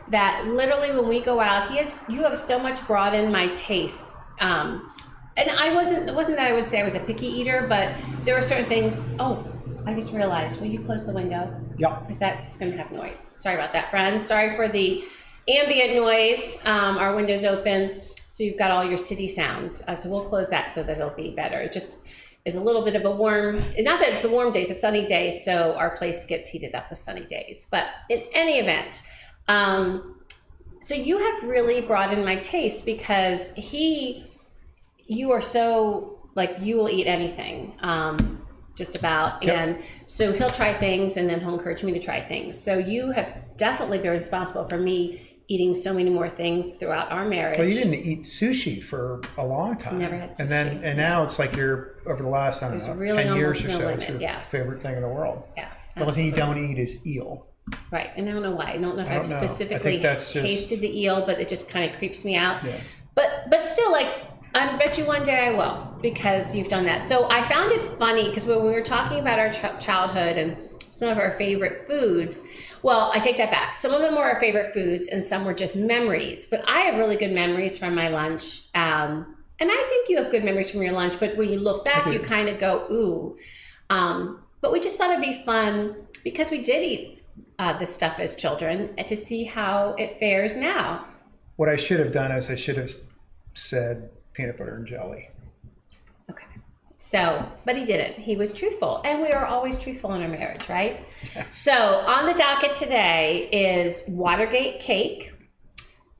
that literally when we go out, you have so much brought in my taste. And it wasn't that I would say I was a picky eater, but there were certain things. Oh, I just realized, will you close the window? Yeah. Because that's going to have noise. Sorry about that, friends. Sorry for the ambient noise. Our window's open, so you've got all your city sounds. So we'll close that so that it'll be better. It just is a little bit of a warm, not that it's a warm day, it's a sunny day, so our place gets heated up with sunny days. But in any event, so you have really brought in my taste because you are so, like, you will eat anything, just about. Yep. And so he'll try things and then he'll encourage me to try things. So you have definitely been responsible for me eating so many more things throughout our marriage. Well, you didn't eat sushi for a long time. Never had sushi. And now it's like you're, over the last, I don't know, really 10 years or so, it's your favorite thing in the world. Yeah. The only thing you don't eat is eel. Right, and I don't know why. I don't know if I've specifically tasted the eel, but it just kind of creeps me out. Yeah. But still, like, I bet you one day I will, because you've done that. So I found it funny, because when we were talking about our childhood and some of our favorite foods, well, I take that back. Some of them were our favorite foods and some were just memories. But I have really good memories from my lunch. And I think you have good memories from your lunch, but when you look back, you kind of go, ooh. But we just thought it'd be fun, because we did eat this stuff as children, to see how it fares now. What I should have done is I should have said peanut butter and jelly. Okay. So, but he didn't. He was truthful. And we are always truthful in our marriage, right? Yes. So on the docket today is Watergate Cake,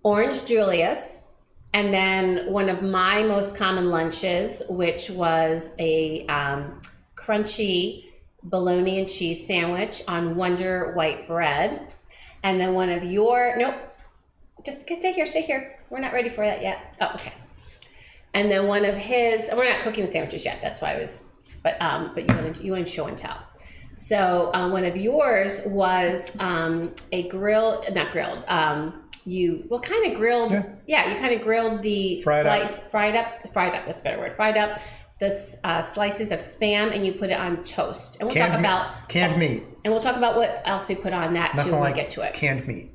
Orange Julius, and then one of my most common lunches, which was a crunchy bologna and cheese sandwich on Wonder white bread. And then one of your, nope, just stay here. We're not ready for that yet. Oh, okay. And then one of his, we're not cooking sandwiches yet. That's why I was, but you want to show and tell. So one of yours was a grilled, not grilled. You kind of grilled. Yeah, you kind of grilled the fried up. That's a better word. Fried up the slices of Spam, and you put it on toast. And we'll talk about canned meat. And we'll talk about what else we put on that too when we get to it. Canned meat.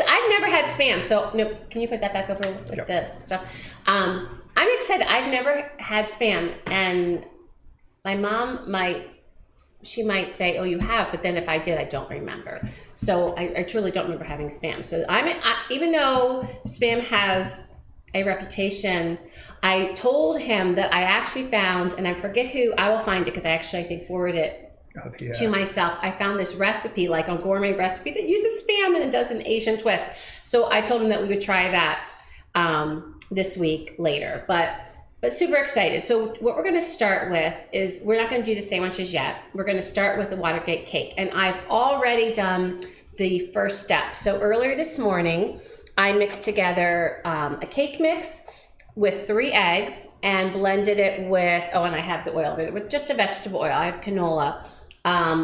I've never had Spam, so no. Can you put that back over with the stuff? I'm excited. I've never had Spam, and my mom she might say, "Oh, you have," but then if I did, I don't remember. So I truly don't remember having Spam. So even though Spam has a reputation, I told him that I actually found, and I forget who. I will find it because I think forwarded it to myself. I found this recipe, like a gourmet recipe that uses Spam and it does an Asian twist. So I told him that we would try that this week later, but super excited. So what we're going to start with is, we're not going to do the sandwiches yet. We're going to start with the Watergate Cake, and I've already done the first step. So earlier this morning, I mixed together a cake mix with 3 eggs and blended it with, and I have the oil over there, with just a vegetable oil. I have canola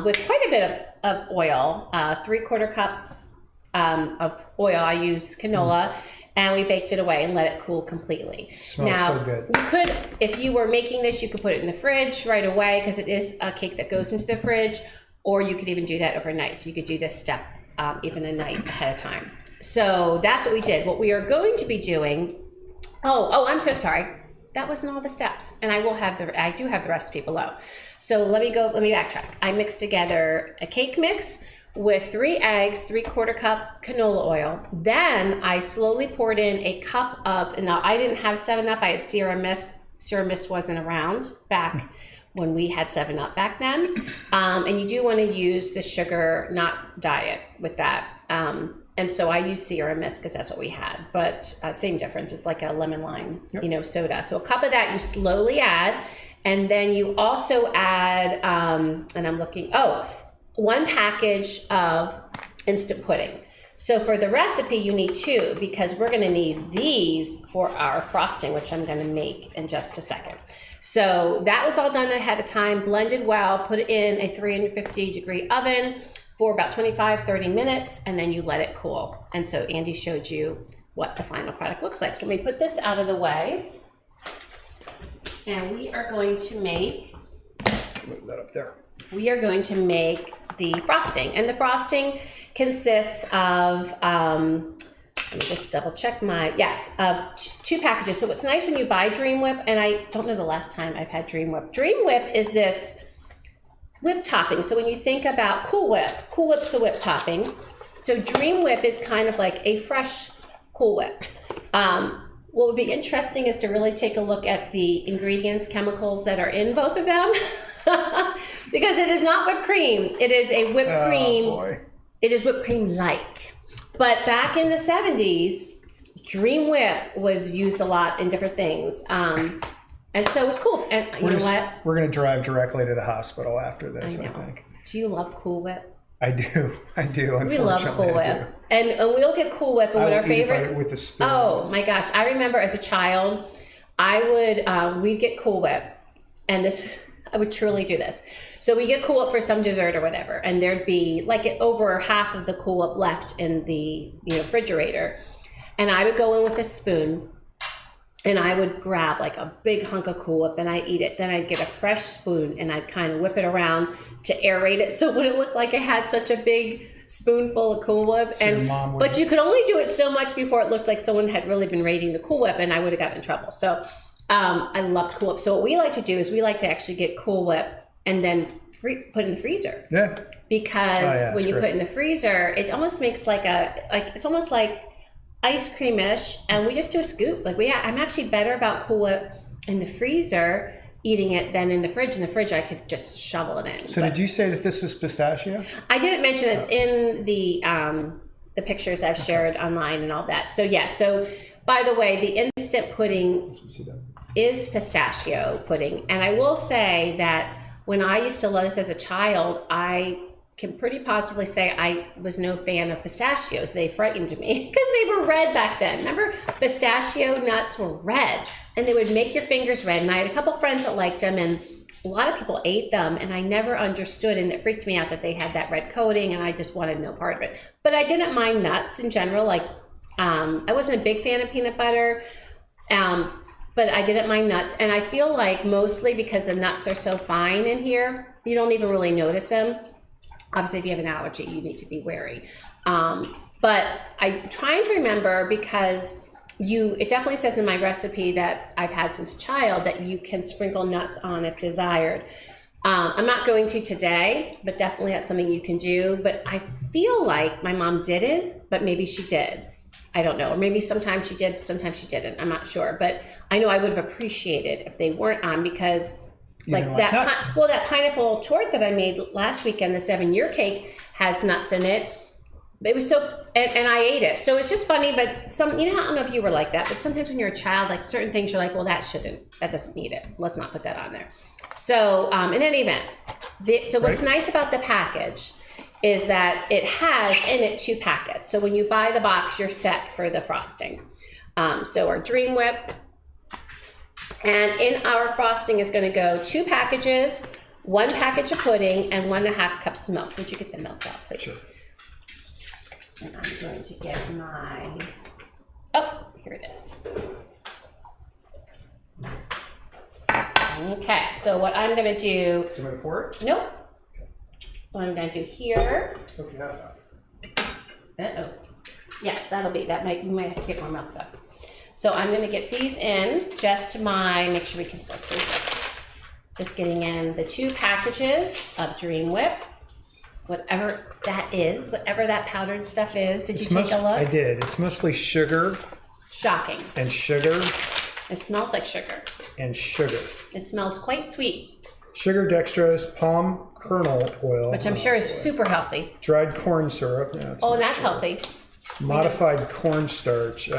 with quite a bit of oil, 3/4 cups of oil. I used canola, and we baked it away and let it cool completely. Smells so good. You could, if you were making this, you could put it in the fridge right away, because it is a cake that goes into the fridge, or you could even do that overnight. So you could do this step even a night ahead of time. So that's what we did. What we are going to be doing, I'm so sorry. That wasn't all the steps. And I do have the recipe below. So let me backtrack. I mixed together a cake mix with 3 eggs, 3/4 cup canola oil. Then I slowly poured in a cup of, now I didn't have 7-Up, I had Sierra Mist. Sierra Mist wasn't around back when we had 7-Up back then. And you do want to use the sugar, not diet, with that. And so I use Sierra Mist because that's what we had, but same difference. It's like a lemon lime, soda. So a cup of that you slowly add, and then you also add, and I'm looking, 1 package of instant pudding. So for the recipe, you need 2, because we're gonna need these for our frosting, which I'm gonna make in just a second. So that was all done ahead of time, blended well, put it in a 350-degree oven for about 25-30 minutes, and then you let it cool. And so Andy showed you what the final product looks like. So let me put this out of the way. And we are going to make, move that up there. We are going to make the frosting. And the frosting consists of, let me just double check of 2 packages. So what's nice when you buy Dream Whip, and I don't know the last time I've had Dream Whip. Dream Whip is this whip topping. So when you think about Cool Whip's a whip topping. So Dream Whip is kind of like a fresh Cool Whip. What would be interesting is to really take a look at the ingredients, chemicals that are in both of them. Because it is not whipped cream. It is a whipped cream. Boy. It is whipped cream-like. But back in the 70s, Dream Whip was used a lot in different things. And so it was cool. And you know what? We're going to drive directly to the hospital after this, I think. Do you love Cool Whip? I do. We love Cool Whip. And we'll get Cool Whip. And what our favorite? With the spoon. Oh my gosh. I remember as a child, we'd get Cool Whip. And I would truly do this. So we get Cool Whip for some dessert or whatever. And there'd be like over half of the Cool Whip left in the refrigerator. And I would go in with a spoon. And I would grab like a big hunk of Cool Whip and I'd eat it. Then I'd get a fresh spoon and I'd kind of whip it around to aerate it so it wouldn't look like I had such a big spoonful of Cool Whip. But you could only do it so much before it looked like someone had really been raiding the Cool Whip and I would have gotten in trouble. So I loved Cool Whip. So what we like to do is we like to actually get Cool Whip and then put it in the freezer. Yeah. Because when you put it in the freezer, it almost makes it's almost like ice cream-ish, and we just do a scoop. I'm actually better about Cool Whip in the freezer, eating it, than in the fridge. In the fridge, I could just shovel it in. So did you say that this was pistachio? I didn't mention it's in the pictures I've shared online and all that. So yeah. So by the way, the instant pudding is pistachio pudding, and I will say that when I used to love this as a child, I can pretty positively say I was no fan of pistachios. They frightened me because they were red back then. Remember, pistachio nuts were red and they would make your fingers red. And I had a couple friends that liked them and a lot of people ate them and I never understood, and it freaked me out that they had that red coating and I just wanted no part of it. But I didn't mind nuts in general. I wasn't a big fan of peanut butter, but I didn't mind nuts. And I feel like mostly because the nuts are so fine in here, you don't even really notice them. Obviously, if you have an allergy, you need to be wary. But I'm trying to remember because it definitely says in my recipe that I've had since a child that you can sprinkle nuts on if desired. I'm not going to today, but definitely that's something you can do. But I feel like my mom didn't, but maybe she did. I don't know. Or maybe sometimes she did, sometimes she didn't. I'm not sure. But I know I would have appreciated if they weren't on because that pineapple tort that I made last weekend, the 7-year cake, has nuts in it. It was so, and I ate it. So it's just funny, but I don't know if you were like that, but sometimes when you're a child, like certain things, you're like, well, that doesn't need it. Let's not put that on there. So in any event, what's nice about the package is that it has in it 2 packets. So when you buy the box, you're set for the frosting. So our Dream Whip. And in our frosting is going to go 2 packages, 1 package of pudding, and 1.5 cups of milk. Would you get the milk out, please? Sure. And I'm going to get here it is. Okay, so what I'm going to do... Do you want to pour it? Nope. Okay. What I'm going to do here... Okay, uh-oh. Yes, we might have to get more milk though. So I'm going to get these in make sure we can still see it. Just getting in the 2 packages of Dream Whip, whatever that is, whatever that powdered stuff is. Did you take a look? I did. It's mostly sugar. Shocking. And sugar. It smells like sugar. And sugar. It smells quite sweet. Sugar, dextrose, palm kernel oil. Which I'm sure is super healthy. Dried corn syrup. Yeah, that's healthy. Modified cornstarch.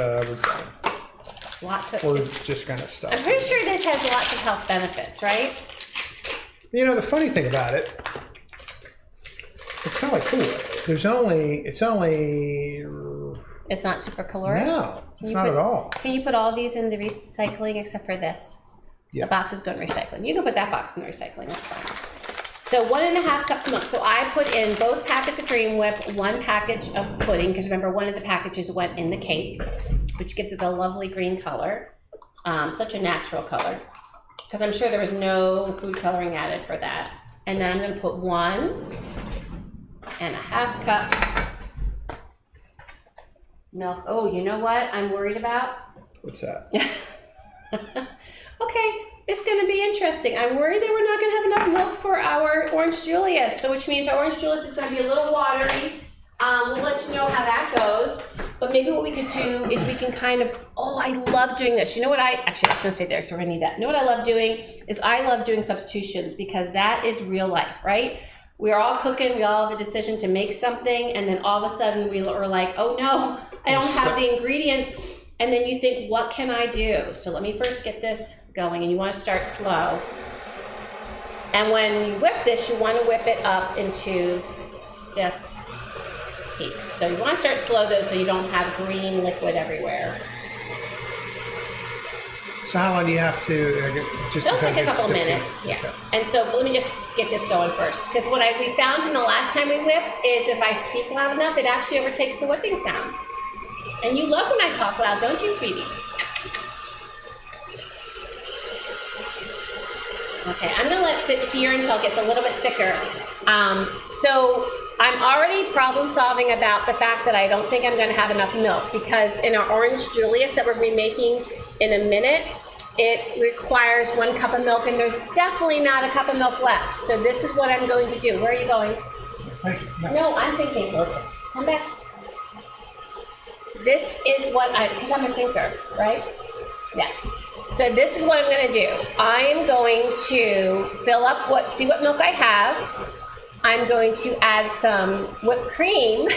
We're just going to stop. I'm pretty sure this has lots of health benefits, right? The funny thing about it, it's kind of like Cool Whip. It's not super caloric? No, it's not at all. Can you put all these in the recycling except for this? Yeah. The box is going to recycling. You can put that box in the recycling, that's fine. So 1.5 cups of milk. So I put in both packets of Dream Whip, 1 package of pudding, because remember one of the packages went in the cake, which gives it the lovely green color, such a natural color, because I'm sure there was no food coloring added for that. And then I'm going to put 1.5 cups milk. Oh, you know what I'm worried about? What's that? Okay, it's going to be interesting. I'm worried that we're not going to have enough milk for our Orange Julius. So which means our Orange Julius is going to be a little watery. We'll let you know how that goes. But maybe what we could do is we can kind of, oh, I love doing this. You know what actually, that's going to stay there because we're going to need that. You know what I love doing is I love doing substitutions because that is real life, right? We're all cooking, we all have a decision to make something, and then all of a sudden we're like, oh no, I don't have the ingredients. And then you think, what can I do? So let me first get this going, and you want to start slow. And when you whip this, you want to whip it up into stiff peaks. So you want to start slow though, so you don't have green liquid everywhere. So how long do you have to? It'll take a couple minutes, yeah. Okay. And so let me just get this going first, because what we found from the last time we whipped is if I speak loud enough, it actually overtakes the whipping sound. And you love when I talk loud, don't you, sweetie? Okay, I'm gonna let it sit here until it gets a little bit thicker. So I'm already problem solving about the fact that I don't think I'm gonna have enough milk, because in our Orange Julius that we're gonna be making in a minute, it requires 1 cup of milk, and there's definitely not a cup of milk left. So this is what I'm going to do. Where are you going? No, I'm thinking. Okay. Come back. This is what because I'm a thinker, right? Yes. So this is what I'm going to do. I am going to fill up see what milk I have. I'm going to add some whipped cream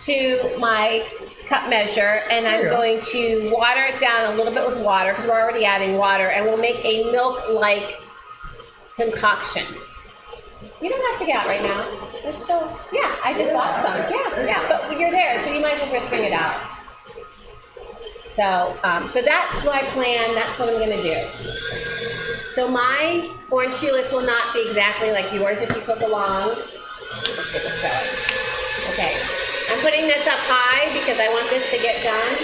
to my cup measure, and I'm going to water it down a little bit with water because we're already adding water, and we'll make a milk-like concoction. You don't have to get out right now. There's still, I just bought some. Yeah, but you're there, so you might as well just bring it out. So that's my plan. That's what I'm going to do. So my Orange Julius will not be exactly like yours if you cook along. Let's get this going. Okay. I'm putting this up high because I want this to get done.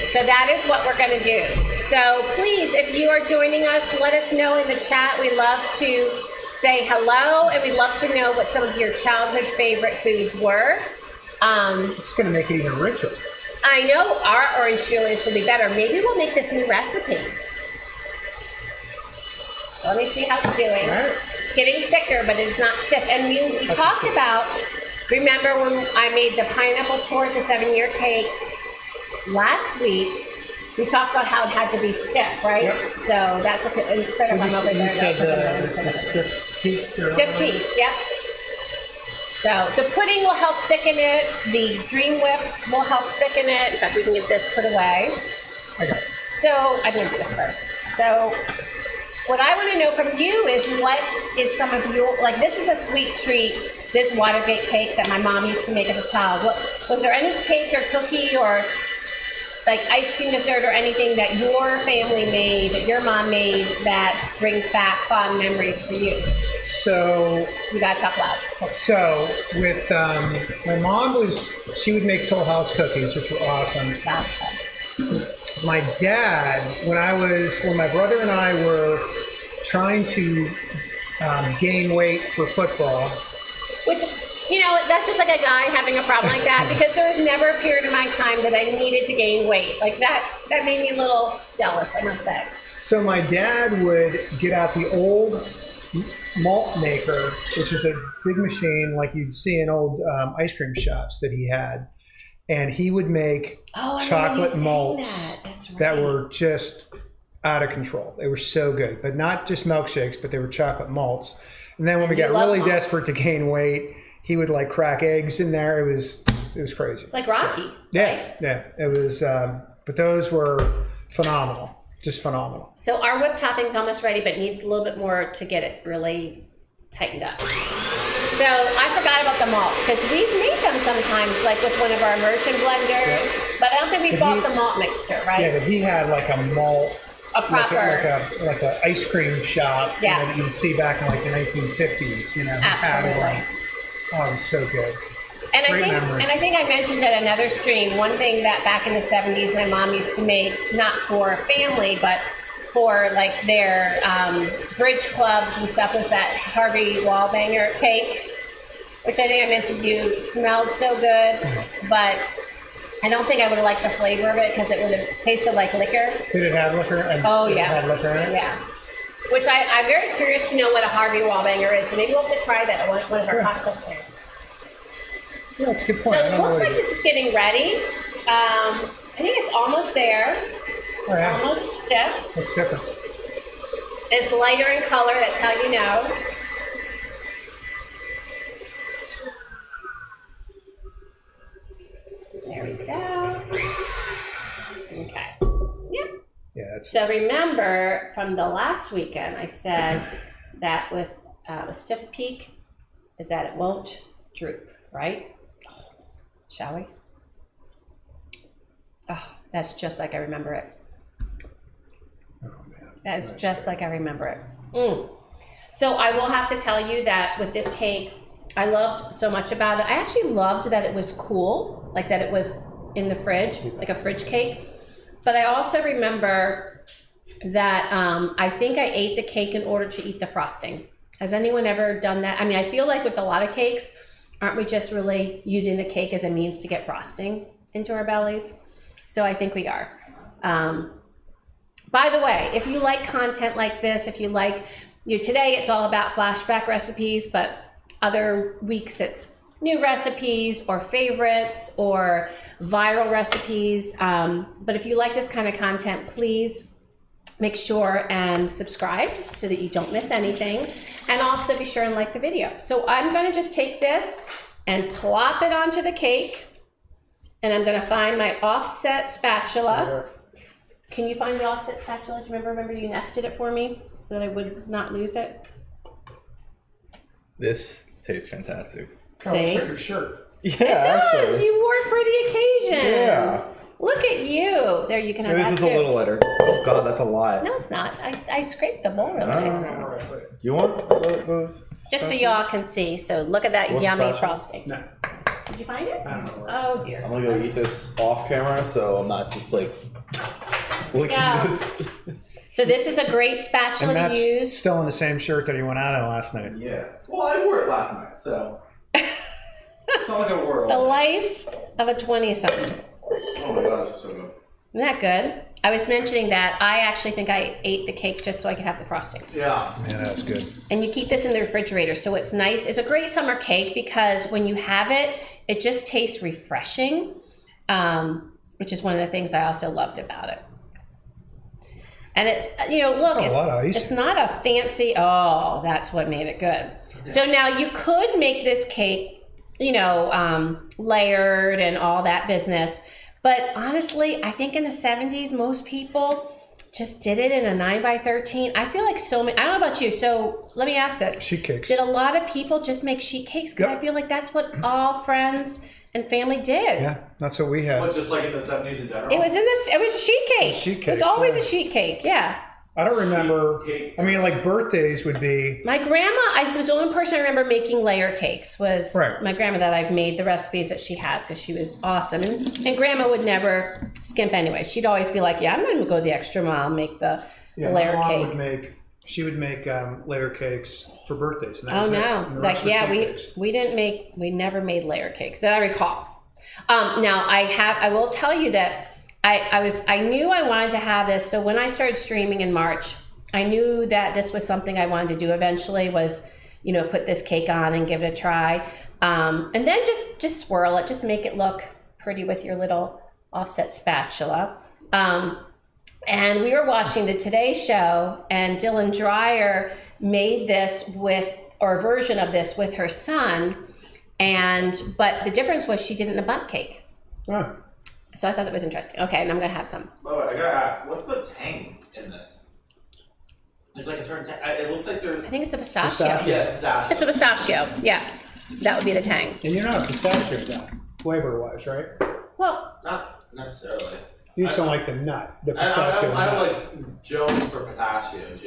So that is what we're going to do. So please, if you are joining us, let us know in the chat. We love to say hello, and we'd love to know what some of your childhood favorite foods were. It's going to make it even richer. I know our Orange Julius will be better. Maybe we'll make this new recipe. Let me see how it's doing. Right. It's getting thicker, but it's not stiff. And we talked about, remember when I made the pineapple torch, a 7-year cake last week, we talked about how it had to be stiff, right? Yep. So that's instead of I'm over there. You said the stiff peaks. Stiff peaks, yep. So the pudding will help thicken it. The Dream Whip will help thicken it. In fact, we can get this put away. Okay. So I'm going to do this first. So what I want to know from you is what is some of your, like this is a sweet treat, this Watergate cake that my mom used to make as a child. Was there any cake or cookie or like ice cream dessert or anything that your family made, that your mom made, that brings back fond memories for you? So you gotta talk loud. So with my mom she would make Toll House cookies, which were awesome. My dad, when my brother and I were trying to gain weight for football, which, you know, that's just like a guy having a problem like that, because there was never a period in my time that I needed to gain weight. Like that made me a little jealous, I must say. So my dad would get out the old malt maker, which is a big machine like you'd see in old ice cream shops that he had. And he would make chocolate malts that were just out of control. They were so good, but not just milkshakes, but they were chocolate malts. And then when we got really desperate to gain weight, he would like crack eggs in there. It was crazy. It's like Rocky. So, yeah, right? Yeah. It was, but those were phenomenal, just phenomenal. So our whipped topping's almost ready, but needs a little bit more to get it really tightened up. So I forgot about the malts because we've made them sometimes, like with one of our immersion blenders, but I don't think we bought the malt mixture, right? Yeah, but he had like a malt, a proper, like a ice cream shop, that you would see back in like the 1950s. You know, absolutely. Oh, it was so good. And I think I mentioned at another stream, one thing that back in the 70s my mom used to make, not for a family, but for like their bridge clubs and stuff, was that Harvey Wallbanger cake. which I think I mentioned to you smelled so good, but I don't think I would have liked the flavor of it because it would have tasted like liquor. Did it have liquor? Oh, yeah. It had liquor in it? Yeah. Which I'm very curious to know what a Harvey Wallbanger is, so maybe we'll have to try that at one of our cocktail stands. Yeah, that's a good point. So it looks like this is getting ready. I think it's almost there. Oh, yeah. Almost stiff. Looks different. It's lighter in color, that's how you know. There we go. Okay. Yep. Yeah, that's So remember from the last weekend, I said that with a stiff peak is that it won't droop, right? Shall we? Oh, that's just like I remember it. oh man. That's Nice. just like I remember it. So I will have to tell you that with this cake, I loved so much about it. I actually loved that it was cool, like that it was in the fridge, like a fridge cake. But I also remember that I think I ate the cake in order to eat the frosting. Has anyone ever done that? I mean, I feel like with a lot of cakes, aren't we just really using the cake as a means to get frosting into our bellies? So I think we are. By the way, if you like content like this, if you like, today it's all about flashback recipes, but other weeks it's new recipes or favorites or viral recipes. But if you like this kind of content, please make sure and subscribe so that you don't miss anything. And also be sure and like the video. So I'm gonna just take this and plop it onto the cake. And I'm gonna find my offset spatula. Can you find the offset spatula? Do you remember you nested it for me so that I would not lose it? This tastes fantastic. Kind of looks See? like your shirt. Yeah, It does. actually. You wore it for the occasion. Yeah. Look at you. There, you can have Maybe that this is too. a little lighter. Oh God, that's a lot. No, it's not. I scraped the bowl really Ah. nice. All right, wait. Do you want those? Just so y'all can see. So look at that Want yummy spatula? frosting. No, Did you find it? I don't know. Oh dear. I'm gonna go eat this off camera, so I'm not just like looking Yeah. at this. So this is a great spatula And to that's use. still in the same shirt that he went out in last night. Yeah. Well, I wore it last night, so it's not like I wore it The all. life of a 20-something. Oh my God, this is so good. Isn't that good? I was mentioning that I actually think I ate the cake just so I could have the frosting. Yeah. Man, that's good. And you keep this in the refrigerator, so it's nice. It's a great summer cake because when you have it, it just tastes refreshing, which is one of the things I also loved about it. And it's, look, That's a lot of ice. it's not a fancy, that's what made it good. So now you could make this cake, layered and all that business. But honestly, I think in the 70s, most people just did it in a 9x13. I feel like so many, I don't know about you. So let me ask this. Sheet cakes. Did a lot of people just make sheet cakes? Because Yep. I feel like that's what all friends and family did. Yeah, that's what we had. But just like in the 70s in general. It was it was a sheet cake. sheet It was cakes, always yeah. a sheet cake, yeah. I don't remember. Cake. I mean, like birthdays would be. My grandma, I was the only person I remember making layer cakes was Right. my grandma that I've made the recipes that she has because she was awesome. And grandma would never skimp anyway. She'd always be like, yeah, I'm going to go the extra mile and make the Yeah, layer my mom cake. would make. She would make layer cakes for birthdays. And that Oh was it. no! And the Like rest were yeah, sheet cakes. we never made layer cakes that I recall. Now I will tell you that I knew I wanted to have this. So when I started streaming in March, I knew that this was something I wanted to do eventually. Was put this cake on and give it a try, and then just swirl it, just make it look pretty with your little offset spatula. And we were watching the Today Show, and Dylan Dreyer made this or a version of this with her son. But the difference was she did it in a bundt cake. Oh, So I thought that was interesting. Okay, and I'm gonna have some. By the way, I gotta ask, what's the tang in this? There's like a certain tang. It looks like there's. I think it's a pistachio. Pistachio. Yeah, pistachio. It's a pistachio. Yeah, that would be the tang. and you're not a pistachio guy, flavor-wise, right? Well, Not necessarily. You just don't like the nut, the I pistachio don't nut. like Jones for pistachios,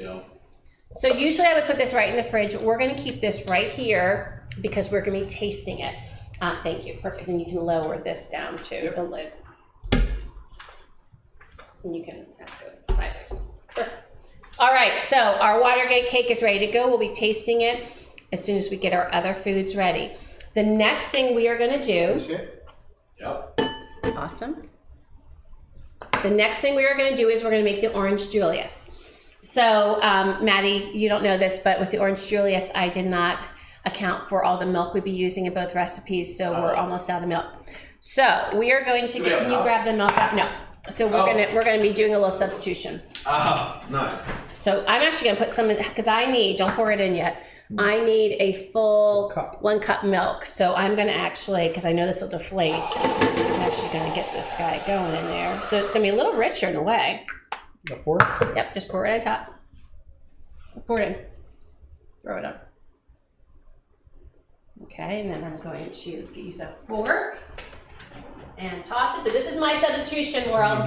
so usually I would put this right in the fridge. We're gonna keep this right here because we're gonna be tasting it. Thank you. Perfect. And you can lower this down to the lid. And you can have to go sideways. Perfect. All right, so our Watergate cake is ready to go. We'll be tasting it as soon as we get our other foods ready. The next thing we are gonna do, That's it? Yep. awesome. The next thing we are gonna do is we're gonna make the orange Julius. So, Maddie, you don't know this, but with the orange Julius, I did not account for all the milk we'd be using in both recipes, so we're almost out of milk. So we are going to get, can you grab the milk out? No. So we're gonna be doing a little substitution. Oh, nice. So I'm actually gonna put some in, because I need, don't pour it in yet, I need a full 1 cup milk. So I'm gonna actually, because I know this will deflate, I'm actually gonna get this guy going in there. So it's gonna be a little richer in a way. Pour it? Yep, just pour it on top. Pour it in. Throw it up. Okay, and then I'm going to use a fork and toss it. So this is my substitution world.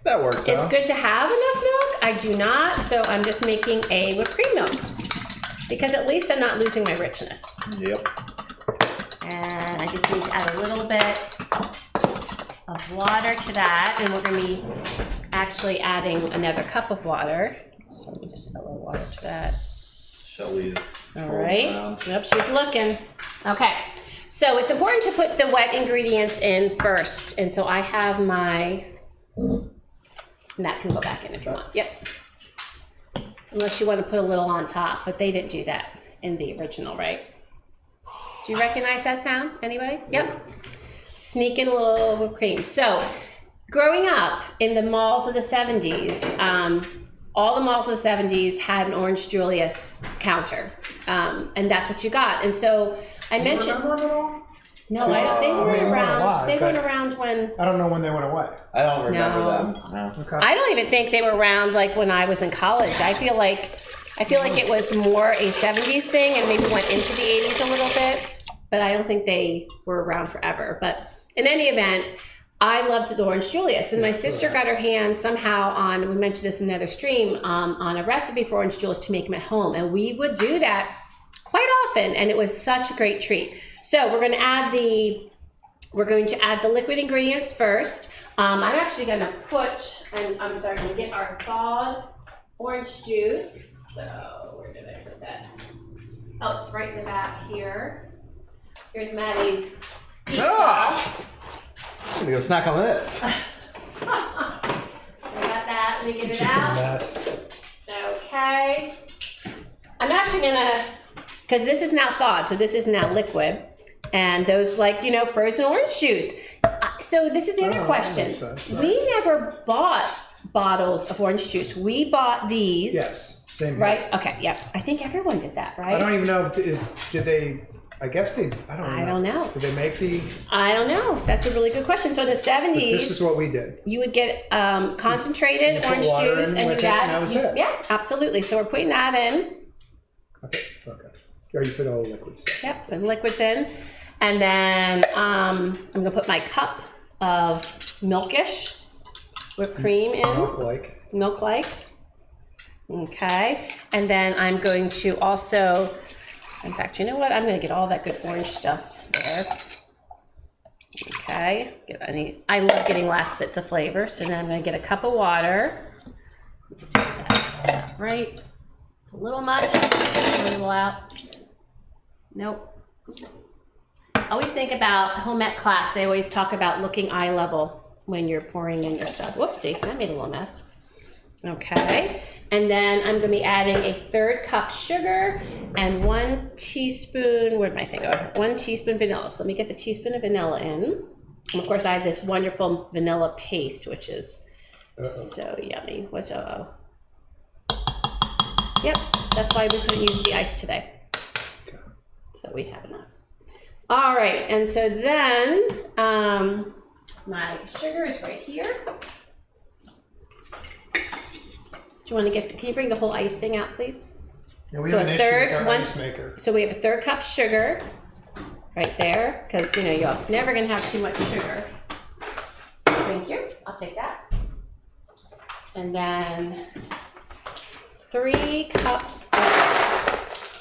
That works. It's good to have enough milk. I do not, so I'm just making a whipped cream milk because at least I'm not losing my richness. Yep. And I just need to add a little bit of water to that, and we're going to be actually adding another cup of water. So let me just add a little water to that. Shelly is All right. Yep, she's looking. Okay. So it's important to put the wet ingredients in first. And so I have my, and that can go back in if you want. Yep. Unless you want to put a little on top, but they didn't do that in the original, right? Do you recognize that sound? Anybody? Yep. Sneak in a little whipped cream. So growing up in the malls of the 70s, all the malls of the 70s had an Orange Julius counter, and that's what you got. And so I mentioned. Remember them at all? No, I don't. They weren't around. alive, They weren't but- around when. I don't know when they went away. I don't remember No. them. No. Okay. I don't even think they were around like when I was in college. I feel like it was more a 70s thing and maybe went into the 80s a little bit, but I don't think they were around forever. But in any event, I loved the Orange Julius, and my sister got her hands somehow on, we mentioned this in another stream, on a recipe for Orange Julius to make them at home. And we would do that quite often, and it was such a great treat. So we're going to add the liquid ingredients first. I'm actually going to put, I'm sorry, going to get our thawed orange juice. So where did I put that? Oh, it's right in the back here. Here's Maddie's pizza. Ah! I'm gonna go snack on this. I got that. Let me get It's it just a out. mess. Okay. I'm actually gonna, because this is now thawed, so this is now liquid. And those, like, you know, frozen orange juice. So this is the other Oh, that question. makes sense. We never bought bottles of orange juice. We bought these. Yes. Same here. Right? Okay, yep. I think everyone did that, right? I don't even know. Did they? I guess they. I don't know. I don't know. Did they make the? I don't know. That's a really good question. So in the 70s, This is what we did. you would get concentrated You put orange water juice in and with you it, add, and that was it. yeah, absolutely. So we're putting that in. Okay. Or you put all the liquid stuff. Yep, and liquids in. And then I'm gonna put my cup of milkish whipped cream in. Milk-like. Okay. And then I'm going to also, in fact, you know what? I'm gonna get all that good orange stuff there. Okay. I love getting last bits of flavor. So then I'm gonna get a cup of water. Let's see if that's right. It's a little much. A little out. Nope. Always think about home ec class. They always talk about looking eye level when you're pouring in your stuff. Whoopsie, that made a little mess. Okay, and then I'm gonna be adding a 1/3 cup sugar and 1 teaspoon, where'd my thing go? 1 teaspoon vanilla. So let me get the teaspoon of vanilla in. And of course I have this wonderful vanilla paste, which is so yummy. What's Yep, that's why we couldn't use the ice today. So we have enough. All right, and so then my sugar is right here. Do you want to get, can you bring the whole ice thing out, please? Yeah, we So have a an issue third, with our one- ice maker. So we have a 1/3 cup sugar right there, because you know, you're never gonna have too much sugar. Thank you, I'll take that. And then 3 cups of ice.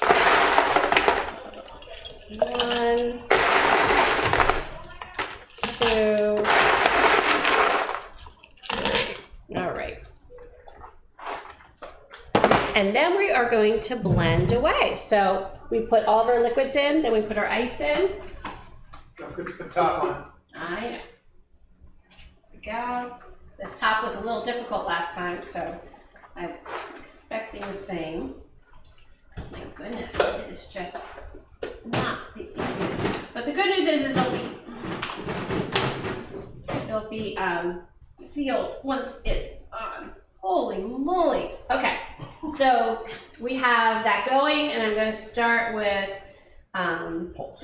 1, 2, 3. All right. And then we are going to blend away. So we put all of our liquids in, then we put our ice in. Don't forget to put top on. I know. There we go. This top was a little difficult last time, so I'm expecting the same. My goodness, it is just not the easiest. But the good news is it'll be sealed once it's on. Holy moly. Okay, so we have that going, and I'm going to start with Pulse.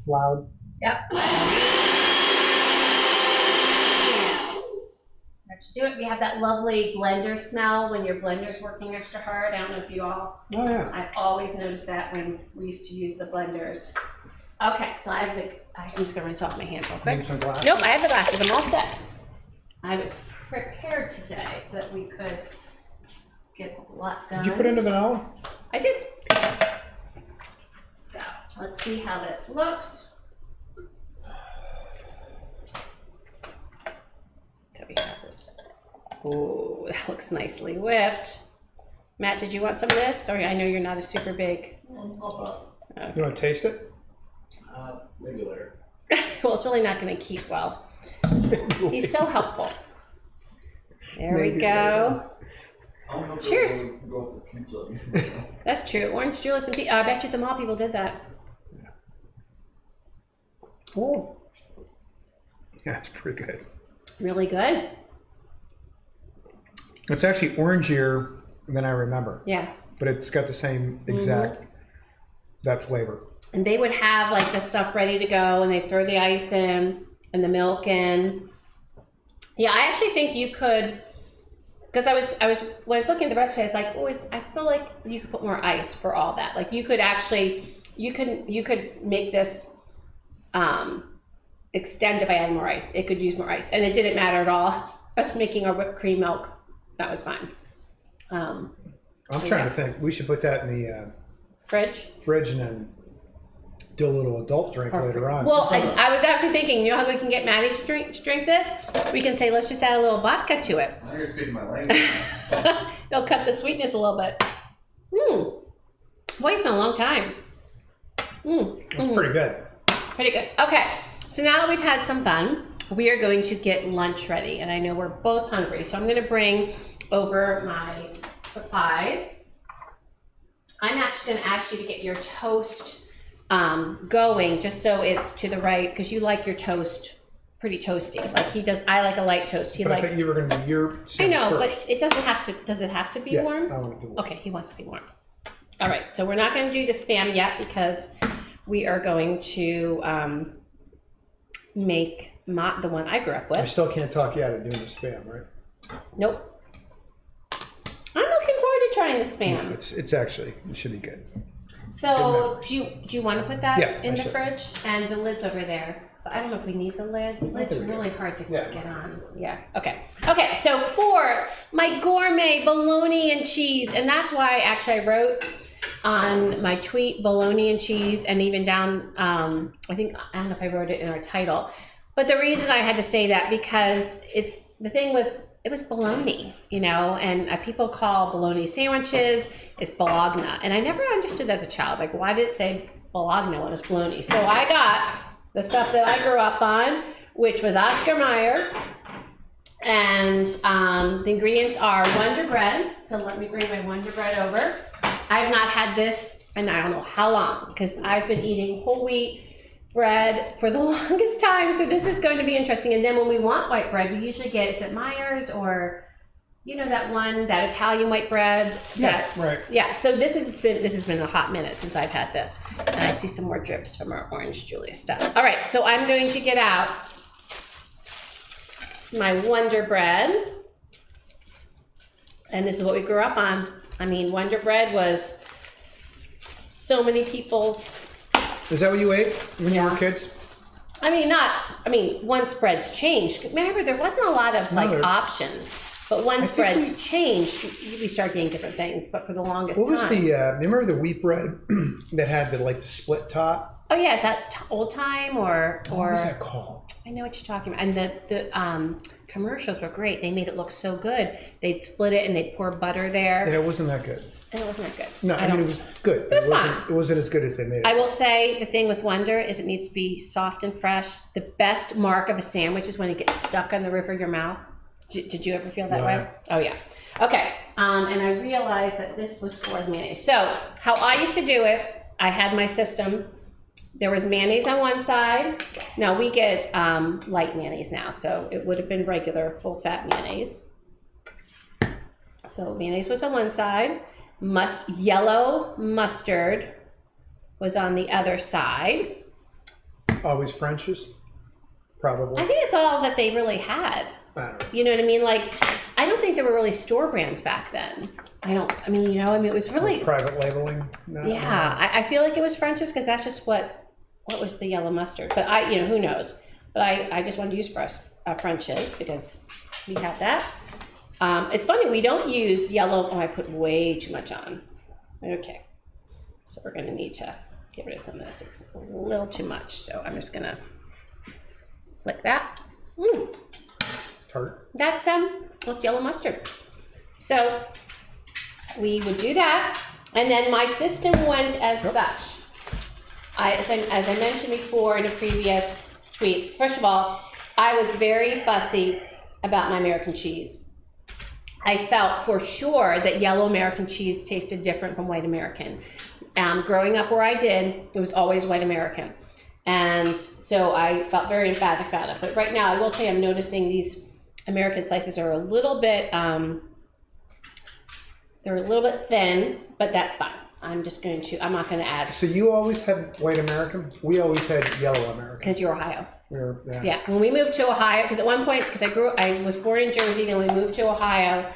Loud. Yep. Let's do it. We have that lovely blender smell when your blender's working extra hard. I don't know if you all, Oh yeah. I've always noticed that when we used to use the blenders. Okay, so I'm just gonna rinse off my hands real quick. Need some glasses? Nope, I have the glasses, I'm all set. I was prepared today so that we could get a lot done. Did you put in the vanilla? I did. So let's see how this looks. So we have this. Oh, that looks nicely whipped. Matt, did you want some of this? Or I know you're not a super big. Okay. You want to taste it? Maybe later. Well, it's really not going to keep well. He's so helpful. There Maybe we go. Later. Cheers. Go with the pizza. That's true. Orange, Julius, and I bet you the mall people did that. Oh, Yeah, it's pretty good. really good. It's actually orangier than I remember, Yeah. but it's got the same exact that flavor. And they would have like the stuff ready to go, and they throw the ice in and the milk in. Yeah, I actually think you could, because I was when I was looking at the recipe, I was like, oh, I feel like you could put more ice for all that. Like you could actually, you could make this extend it by adding more ice. It could use more ice, and it didn't matter at all. Us making our whipped cream milk, that was fine. I'm trying to think. We should put that in the Fridge. and then do a little adult drink later on. Well, I was actually thinking, you know how we can get Maddie to drink this? We can say, let's just add a little vodka to it. I'm gonna speak my language. It'll cut the sweetness a little bit. Boy, it's been a long time. That's pretty good. Pretty good. Okay, so now that we've had some fun, we are going to get lunch ready. And I know we're both hungry, so I'm gonna bring over my supplies. I'm actually gonna ask you to get your toast going, just so it's to the right, because you like your toast pretty toasty. Like he does. I like a light toast. He But I likes. think you were going to do your I know, first. but it doesn't have to. Does it have to be Yeah, warm? I want it to be warm. Okay, he wants to be warm. All right, so we're not going to do the Spam yet because we are going to make the one I grew up I with. still can't talk you out of doing the Spam, right? Nope. I'm looking forward to trying the Spam. It's actually, it should be good. So do you want to put that Yeah, in I the should. fridge? And the lid's over there. But I don't know if we need the lid. The lid's think we do. really hard to Yeah. get on. Yeah. Okay. Okay. So for my gourmet bologna and cheese, and that's why actually I wrote on my tweet bologna and cheese, and even down. I don't know if I wrote it in our title, but the reason I had to say that because it's the thing with. It was bologna, you know, and people call bologna sandwiches, it's bologna. And I never understood that as a child. Like, why did it say bologna when it's bologna? So I got the stuff that I grew up on, which was Oscar Mayer. And the ingredients are Wonder Bread. So let me bring my Wonder Bread over. I've not had this, and I don't know how long, because I've been eating whole wheat bread for the longest time, so this is going to be interesting. And then when we want white bread, we usually get, is it Myers or, you know, that Italian white bread? Right. Yeah, so this has been a hot minute since I've had this. And I see some more drips from our orange Julius stuff. All right, so I'm going to get out my Wonder Bread. And this is what we grew up on. I mean, Wonder Bread was so many people's. Is that what you ate when you were kids? Once spreads changed. Remember, there wasn't a lot of options. But once spreads changed, we started getting different things. But for the longest time. What was remember the wheat bread that had the split top? Oh yeah, is that old time or? What was that called? I know what you're talking about. And the commercials were great. They made it look so good. They'd split it and they'd pour butter there. And it wasn't that good. And it wasn't that good. No, it was good. It was fine. It wasn't as good as they made it. I will say the thing with Wonder is it needs to be soft and fresh. The best mark of a sandwich is when it gets stuck on the roof of your mouth. Did you ever feel that way? Oh yeah. Okay. And I realized that this was for the mayonnaise. So how I used to do it, I had my system. There was mayonnaise on one side. Now we get light mayonnaise now, so it would have been regular full fat mayonnaise. So mayonnaise was on one side. Yellow mustard was on the other side. Always French's? Probably. I think it's all that they really had. I don't know. You know what I mean? Like, I don't think there were really store brands back then. It was really... Private labeling? No, yeah, no. I feel like it was French's because that's just what was the yellow mustard. But who knows? But I just wanted to use French's because we have that. It's funny, we don't use yellow. Oh, I put way too much on. Okay. So we're going to need to get rid of some of this. It's a little too much. So I'm just going to flick that. Tart. That's yellow mustard. So we would do that. And then my system went as such. As I mentioned before in a previous tweet, first of all, I was very fussy about my American cheese. I felt for sure that yellow American cheese tasted different from white American. Growing up where I did, it was always white American. And so I felt very emphatic about it. But right now, I will tell you, I'm noticing these American slices are a little bit, they're a little bit thin, but that's fine. I'm not going to add. So you always had white American? We always had yellow American. Because you're Ohio. Yeah. When we moved to Ohio, because at one point, I was born in Jersey, then we moved to Ohio.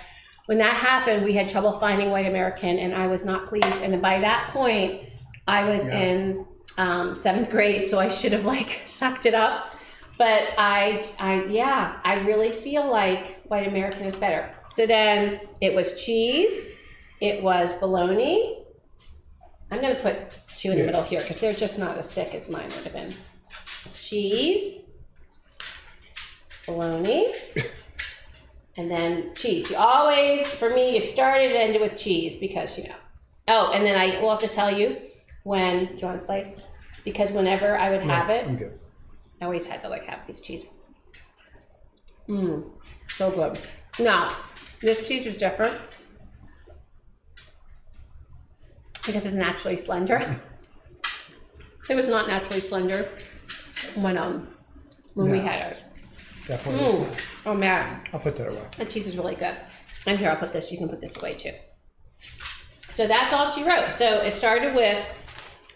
When that happened, we had trouble finding white American, and I was not pleased. And by that point, I was in 7th grade, so I should have sucked it up. But I really feel like white American is better. So then it was cheese, it was bologna. I'm going to put 2 in the middle here because they're just not as thick as mine would have been. Cheese, bologna, and then cheese. You always, for me, you started and ended with cheese because, Oh, and then I will have to tell you do you want a slice? Because whenever I would have it, I'm good. I always had to have a piece of cheese. So good. Now, this cheese is different because it's naturally slender. It was not naturally slender when we had ours. Definitely. Oh man. I'll put that away. The cheese is really good. And here, I'll put this. You can put this away too. So that's all she wrote. So it started with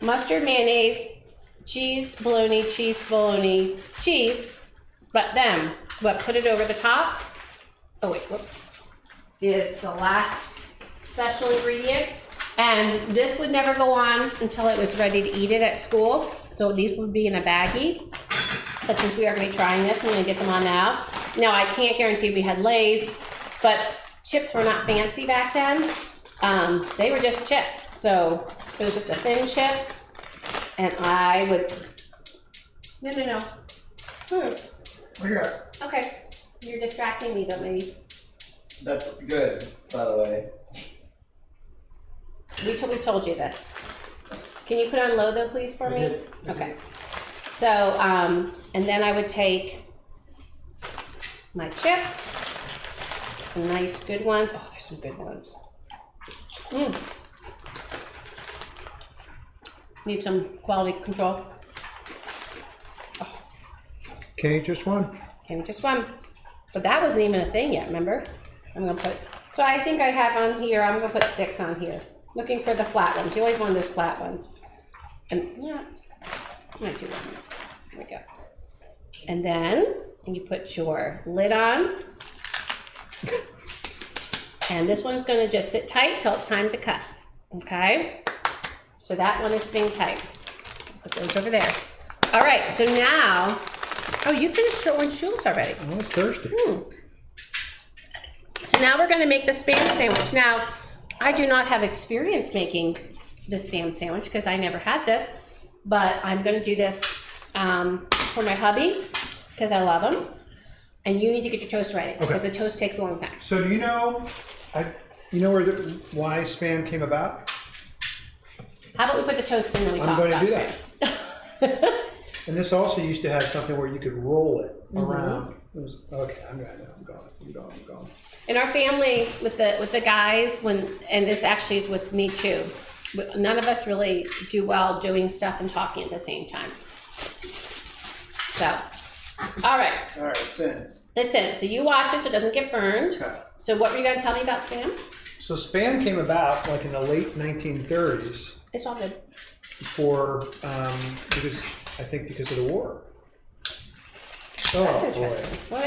mustard, mayonnaise, cheese, bologna, cheese, but then put it over the top. Oh wait, whoops. Is the last special ingredient. And this would never go on until it was ready to eat it at school. So these would be in a baggie. But since we are going to be trying this, I'm going to get them on now. Now, I can't guarantee we had Lay's, but chips were not fancy back then. They were just chips. So it was just a thin chip. And I would... No. Okay. You're distracting me though, maybe. That's good, by the way. We told you this. Can you put on low though, please, for me? Okay. So, and then I would take my chips, some nice good ones. Oh, there's some good ones. Need some quality control. Oh. Can you just one? But that wasn't even a thing yet, remember? So I think I have on here, I'm gonna put 6 on here. Looking for the flat ones. You always want those flat ones. And yeah, I might do one. There we go. And then you put your lid on. And this one's gonna just sit tight till it's time to cut. Okay? So So that one is staying tight. Put those over there. All right, so now, oh, you finished your orange juice already. I was thirsty. So now we're gonna make the Spam sandwich. Now, I do not have experience making the Spam sandwich because I never had this, but I'm gonna do this for my hubby because I love him. And you need to get your toast ready because the toast takes a long time. So do you know, why Spam came about? How about we put the toast in and then we talk I'm going about to do Spam? that. And this also used to have something where you could roll it around. It was, okay, I'm going. In our family, with the guys, and this actually is with me too, none of us really do well doing stuff and talking at the same time. So, all right. All right, it's in. It's in. So you watch it so it doesn't get burned. Okay. So what were you going to tell me about Spam? So Spam came about like in the late 1930s. It's all good. Because of the war. That's interesting. Well,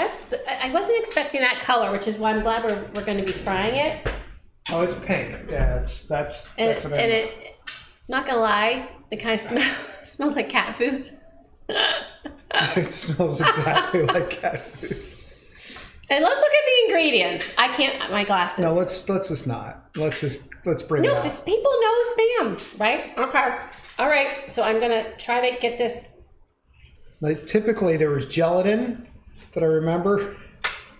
I wasn't expecting that color, which is why I'm glad we're going to be frying it. Oh, it's pink. Yeah, that's Not gonna lie, the kind of smells like cat food. it smells exactly like cat food. And let's look at the ingredients. I can't. My glasses. No, let's just not. Let's bring it No, out. because people know Spam, right? Okay. All right. So I'm gonna try to get this. Like typically there was gelatin that I remember.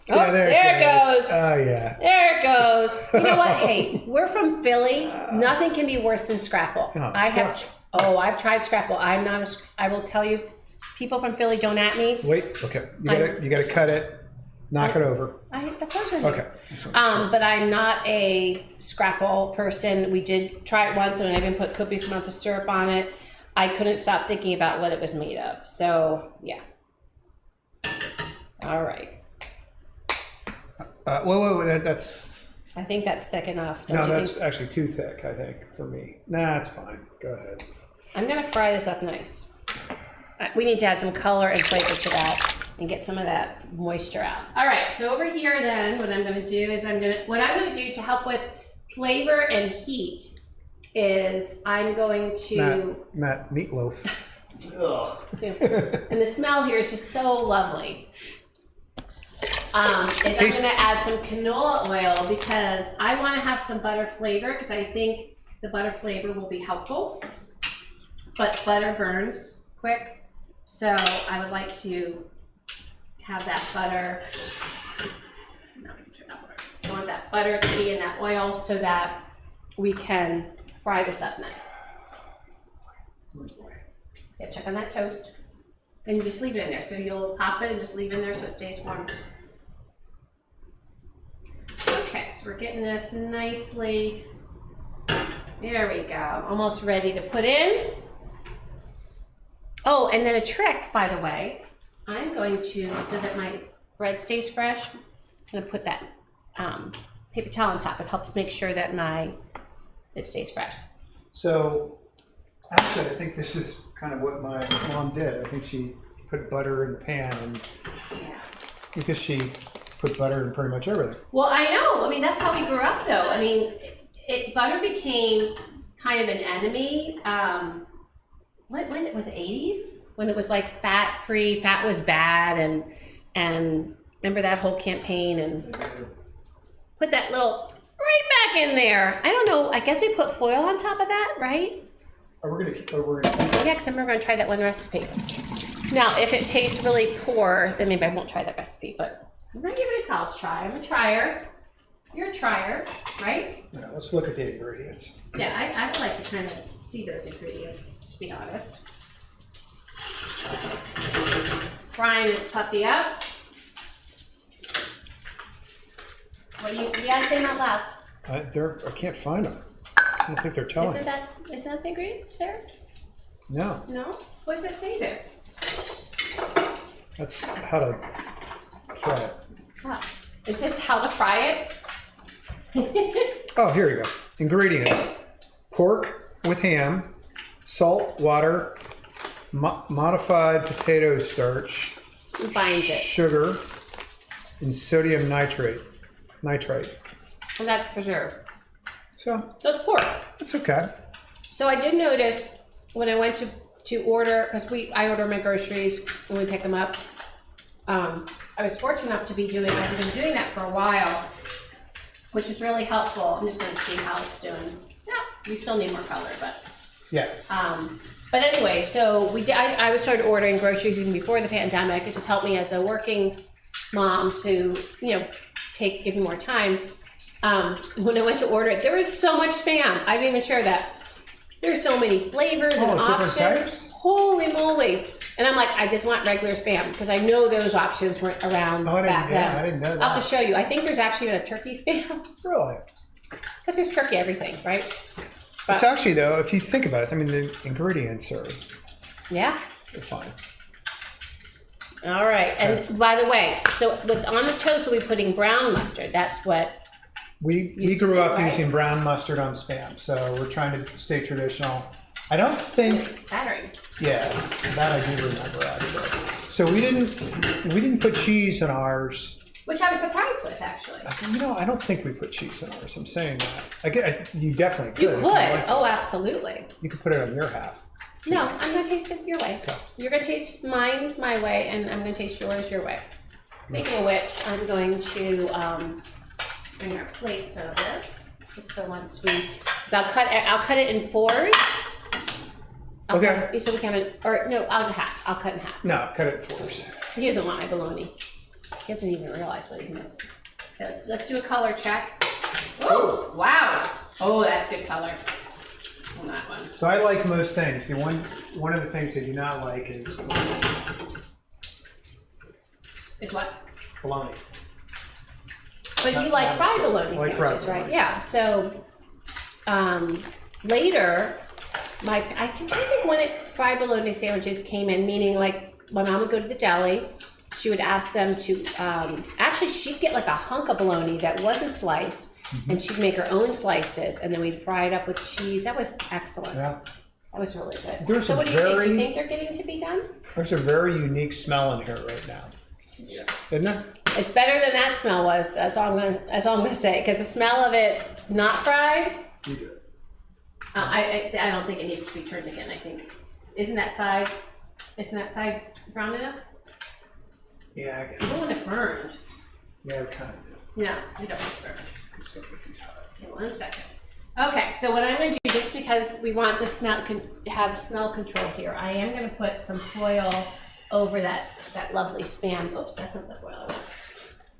Oh, yeah, there it goes. Oh yeah. There it goes. You know what? Hey, we're from Philly. Nothing can be worse than Scrapple. No, I've tried Scrapple. I will tell you, people from Philly don't at me. Wait. Okay. You gotta cut it. Knock it over. That's what I'm trying to do. Okay. But I'm not a Scrapple person. We did try it once, and I even put copious amounts of syrup on it. I couldn't stop thinking about what it was made of. So yeah. All right. Wait. That's. I think that's thick enough. No, that's actually too thick. I think for me. Nah, it's fine. Go ahead. I'm gonna fry this up nice. We need to add some color and flavor to that and get some of that moisture out. All right, so over here then, what I'm gonna do is I'm gonna do to help with flavor and heat is I'm going to Matt meatloaf. and the smell here is just so lovely. I'm gonna add some canola oil because I want to have some butter flavor because I think the butter flavor will be helpful. But butter burns quick, so I would like to have that butter. I want that butter to be in that oil so that we can fry this up nice. Yeah, check on that toast. And just leave it in there. So you'll pop it and just leave it in there so it stays warm. Okay, so we're getting this nicely. There we go. Almost ready to put in. Oh, and then a trick, by the way, I'm going to, so that my bread stays fresh, I'm going to put that paper towel on top. It helps make sure that it stays fresh. So, actually, I think this is kind of what my mom did. I think she put butter in the pan, and because she put butter in pretty much everything. Well, I know. I mean, that's how we grew up, though. I mean, butter became kind of an enemy. When it was 80s, when it was like fat-free, fat was bad, and remember that whole campaign, and put that little right back in there. I don't know. I guess we put foil on top of that, right? We're gonna Yeah, because I'm going to try that one recipe. Now, if it tastes really poor, then maybe I won't try that recipe, but I'm going to give it a college try. I'm a trier. You're a trier, right? Yeah, let's look at the ingredients. Yeah, I would like to kind of see those ingredients, to be honest. Frying this puppy up. What do you gotta say them out loud? I can't find them. I don't think they're telling Isn't that the ingredients there? No. No? What does it say there? That's how to fry it. Oh. Is this how to fry it? Oh, here we go. Ingredients. Pork with ham, salt, water, modified potato starch, Who binds it? sugar, and sodium nitrate. And that's preserved. So So it's pork. it's okay. So I did notice when I went to order, because I order my groceries when we pick them up. I was fortunate enough to be doing, I've been doing that for a while, which is really helpful. I'm just going to see how it's doing. Yeah, we still need more color, but. Yes. But anyway, so I started ordering groceries even before the pandemic. It just helped me as a working mom to, give me more time. When I went to order it, there was so much Spam. I didn't even share that. There's so many flavors and options. Types? Holy moly. And I'm like, I just want regular Spam because I know those options weren't around back then. I didn't know that. I'll have to show you. I think there's actually a turkey Spam. Really? Because there's turkey everything, right? But, It's actually, though, if you think about it, I mean, the ingredients are yeah. fine. All right. And by the way, so on the toast, we'll be putting brown mustard. That's what. We grew up right? using brown mustard on Spam, so we're trying to stay traditional. I don't think. Spattering. Yeah, that I do remember actually. So we didn't put cheese in ours. Which I was surprised with, actually. I don't think we put cheese in ours. I'm saying that. You definitely could. You could. Oh, absolutely. You could put it on your half. No, I'm going to taste it your way. Okay. You're going to taste mine my way, and I'm going to taste yours your way. Speaking of which, I'm going to bring our plates over, just so once we, because I'll cut it in fours. Okay. So we can I'll cut in half. No, cut it in fours. He doesn't want my bologna. He doesn't even realize what he's missing. Okay, let's do a color check. Oh, wow. Oh, that's good color on that one. So I like most things. The one of the things I do not like is what? bologna. But you like fried bologna sandwiches, right? Yeah. So later, I can try to think when fried bologna sandwiches came in, meaning like my mom would go to the deli. She would ask them to, actually she'd get like a hunk of bologna that wasn't sliced, and she'd make her own slices, and then we'd fry it up with cheese. That was excellent. Yeah. That was really good. There's so what do you think? Do you think they're getting to be done? There's a very unique smell in here right now. Yeah. Isn't there? It's better than that smell was. That's all I'm gonna say. Because the smell of it not fried. You do. I don't think it needs to be turned again. I think isn't that side brown enough? Yeah, I guess. I don't want it burned. Yeah, we kind of do. No, I don't want it burned. Okay, 1 second. Okay, so what I'm going to do, just because we want the smell have smell control here, I am going to put some foil over that lovely Spam. Oops, that's not the foil I want.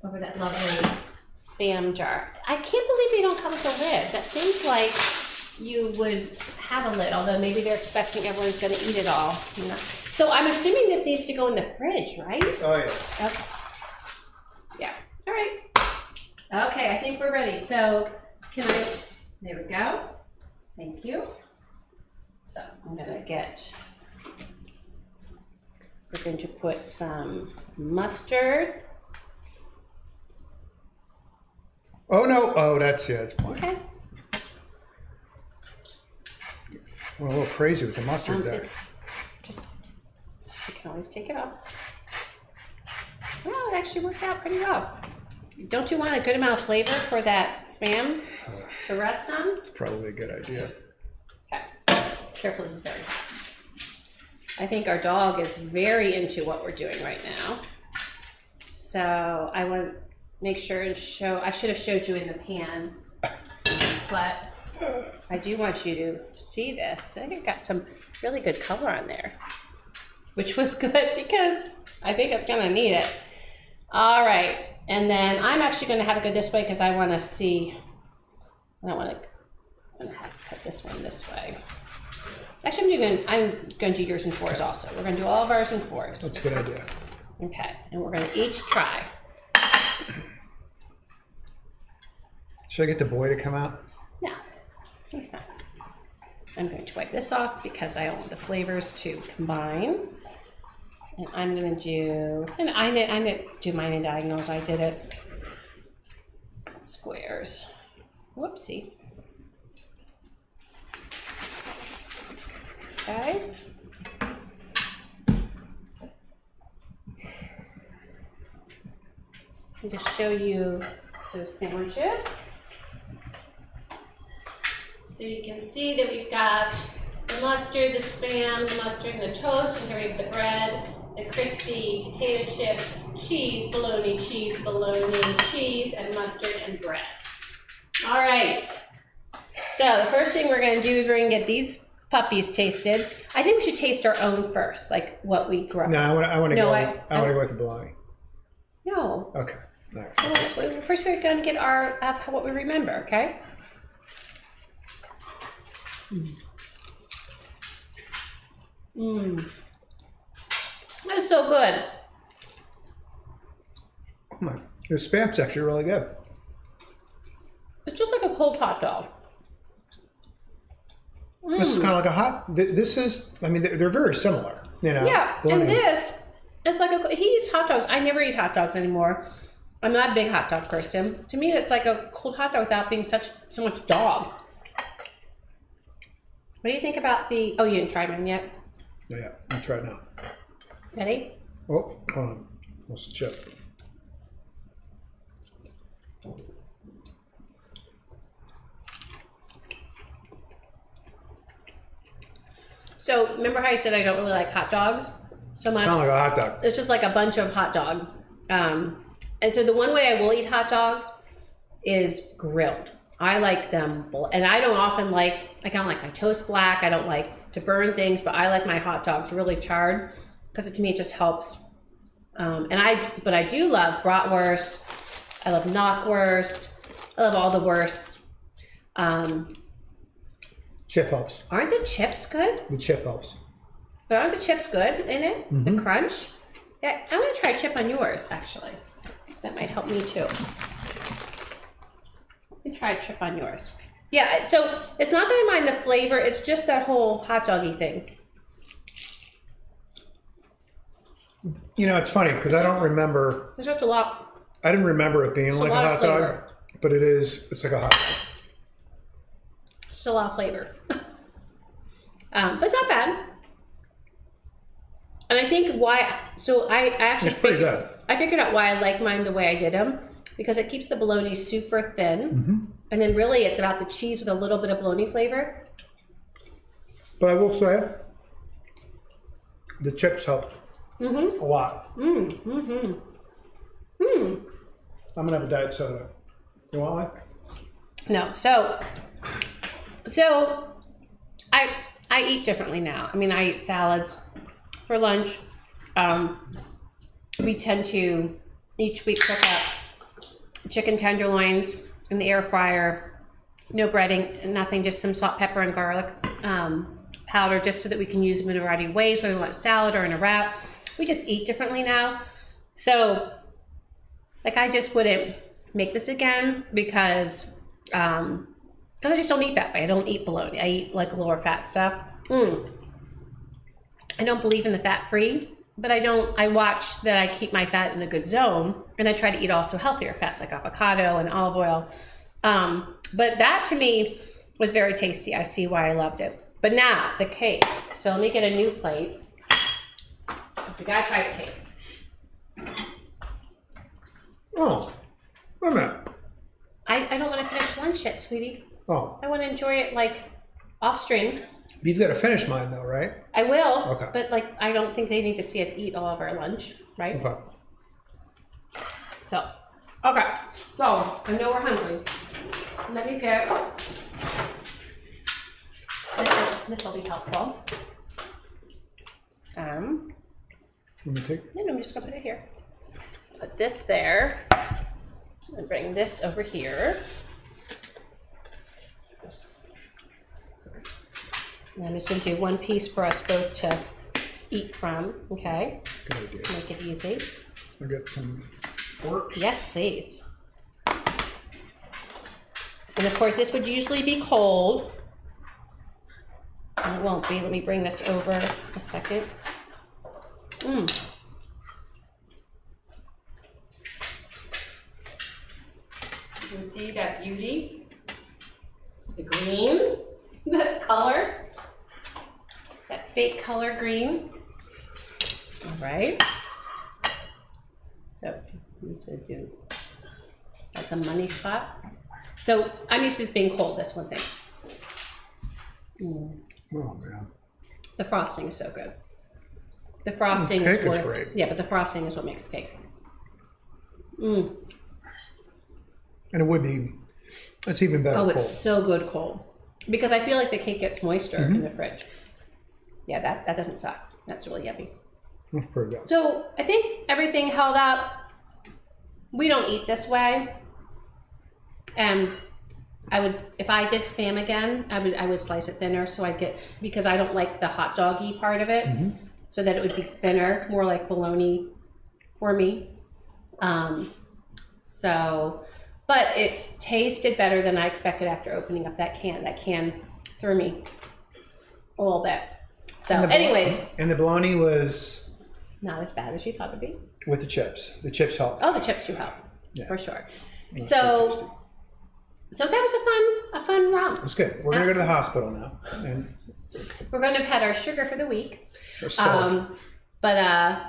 Over that lovely Spam jar. I can't believe they don't come with a lid. That seems like you would have a lid, although maybe they're expecting everyone's going to eat it all. You know? So I'm assuming this needs to go in the fridge, right? Oh yeah. Okay. Yeah. All right. Okay, I think we're ready. So there we go. Thank you. So we're going to put some mustard. Oh no. Oh, that's fine. Okay. We're a little crazy with the mustard there. It's just, you can always take it off. Well, it actually worked out pretty well. Don't you want a good amount of flavor for that Spam to rest on? It's probably a good idea. Okay. Careful, this is very hot. I think our dog is very into what we're doing right now. So I want to make sure and show, I should have showed you in the pan, but I do want you to see this. I think it got some really good color on there, which was good because I think it's gonna need it. All right, and then I'm actually gonna have it go this way because I wanna see, I'm gonna have to cut this one this way. Actually, I'm gonna do yours in fours also. We're gonna do all of ours in fours. That's a good idea. Okay, and we're gonna each try. Should I get the boy to come out? No, he's not. I'm going to wipe this off because I want the flavors to combine. And I'm going to do, and I didn't do mine in diagonals, I did it squares. Whoopsie. Okay. I'll just show you those sandwiches. So you can see that we've got the mustard, the Spam, the mustard, and the toast, and here we have the bread, the crispy potato chips, cheese, bologna, cheese, and mustard and bread. All right. So the first thing we're gonna do is we're gonna get these puppies tasted. I think we should taste our own first, like what we grew up. No, I want to No, go. I I want to go with the bologna. No. Okay. All right. Well, first we're gonna get our what we remember, okay? Mmm. That was so good. Oh my, the Spam's actually really good. It's just like a cold hot dog. This is kind of like a hot. This is. I mean, they're very similar. You know. Yeah, and this it's like he eats hot dogs. I never eat hot dogs anymore. I'm not a big hot dog person. To me, it's like a cold hot dog without being so much dog. What do you think about the? Oh, you didn't try mine yet. Yeah, I'll try it now. Ready? Oh, hold on. What's the chip? So remember how I said I don't really like hot dogs so much? It's kind of like a hot dog. It's just like a bunch of hot dog. And so the one way I will eat hot dogs is grilled. I like them, and I don't often like, I don't like my toast black. I don't like to burn things, but I like my hot dogs really charred because to me it just helps. But I do love bratwurst. I love knockwurst. I love all the wursts. Chip helps. Aren't the chips good? The chip helps. But aren't the chips good in it? The crunch? Yeah, I'm gonna try chip on yours, actually. That might help me too. Let me try chip on yours. Yeah, so it's not that I mind the flavor, it's just that whole hot doggy thing. You know, it's funny because I don't remember. There's just a lot. I didn't remember it being like a hot dog, but it is. It's like a hot dog. Just a lot of flavor. But it's not bad. And I think why, so I actually It's pretty good. I figured out why I like mine the way I did them, because it keeps the bologna super thin. And then really it's about the cheese with a little bit of bologna flavor. But I will say, the chips help a lot. I'm gonna have a diet soda. You want one? No, so I eat differently now. I mean, I eat salads for lunch. We tend to each week cook up chicken tenderloins in the air fryer, no breading, nothing, just some salt, pepper, and garlic powder, just so that we can use them in a variety of ways, whether we want salad or in a wrap. We just eat differently now. So, like, I just wouldn't make this again because I just don't eat that way. I don't eat bologna. I eat like lower fat stuff. I don't believe in the fat-free, but I watch that I keep my fat in a good zone, and I try to eat also healthier fats like avocado and olive oil. But that to me was very tasty. I see why I loved it. But now the cake. So let me get a new plate. We gotta try the cake. Oh, wait a minute. I don't want to finish lunch yet, sweetie. Oh, I want to enjoy it like off stream. you've got to finish mine though, right? I will. Okay. But like, I don't think they need to see us eat all of our lunch, right? Okay. So, okay. So, I know we're hungry. Let me get, this will be helpful. Let me take. No, I'm just gonna put it here. Put this there. And bring this over here. This. And I'm just gonna do one piece for us both to eat from, okay? Good idea. Make it easy. I got some forks. Yes, please. And of course, this would usually be cold. It won't be. Let me bring this over a second. You can see that beauty, the green, the color, that fake color green. All right. So I'm just gonna do, that's a money spot. So I'm used to this being cold, that's one thing. Oh man. The frosting is so good. The frosting cake is worth, great. yeah, but the frosting is what makes the cake. Mm. And it would be, it's even better Oh, cold. it's so good cold. Because I feel like the cake gets moister in the fridge. Yeah, that doesn't suck. That's really yummy. That's pretty good. So I think everything held up. We don't eat this way. And I would, if I did Spam again, I would slice it thinner so I get, because I don't like the hot doggy part of it, so that it would be thinner, more like bologna for me. But it tasted better than I expected after opening up that can. That can threw me a little bit. So anyways. And the bologna was Not as bad as you thought it would be. with the chips. The chips helped. Oh, the chips do help, for sure. It was So pretty tasty. that was a fun romp. It's good. We're gonna go to the hospital now, and We're going to have had our sugar for the week. or salt. But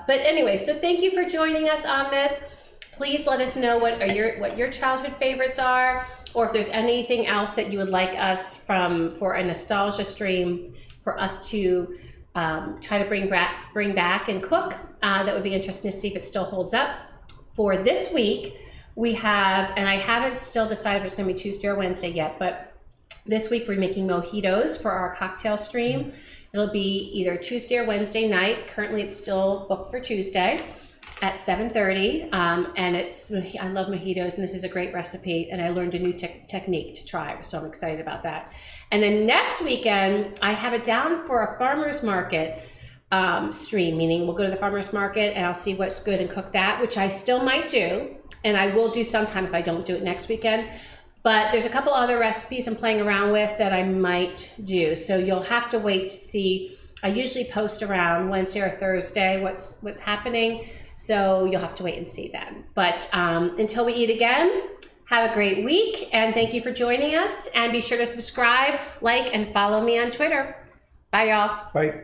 anyway, so thank you for joining us on this. Please let us know what your childhood favorites are, or if there's anything else that you would like us for a nostalgia stream for us to try to bring back and cook. That would be interesting to see if it still holds up. For this week, we have, and I haven't still decided if it's going to be Tuesday or Wednesday yet, but this week we're making mojitos for our cocktail stream. It'll be either Tuesday or Wednesday night. Currently, it's still booked for Tuesday at 7:30, and I love mojitos, and this is a great recipe, and I learned a new technique to try, so I'm excited about that. And then next weekend, I have it down for a farmer's market stream, meaning we'll go to the farmer's market and I'll see what's good and cook that, which I still might do, and I will do sometime if I don't do it next weekend. But there's a couple other recipes I'm playing around with that I might do, so you'll have to wait to see. I usually post around Wednesday or Thursday what's happening, so you'll have to wait and see then. But until we eat again, have a great week, and thank you for joining us. And be sure to subscribe, like, and follow me on Twitter. Bye, y'all. Bye.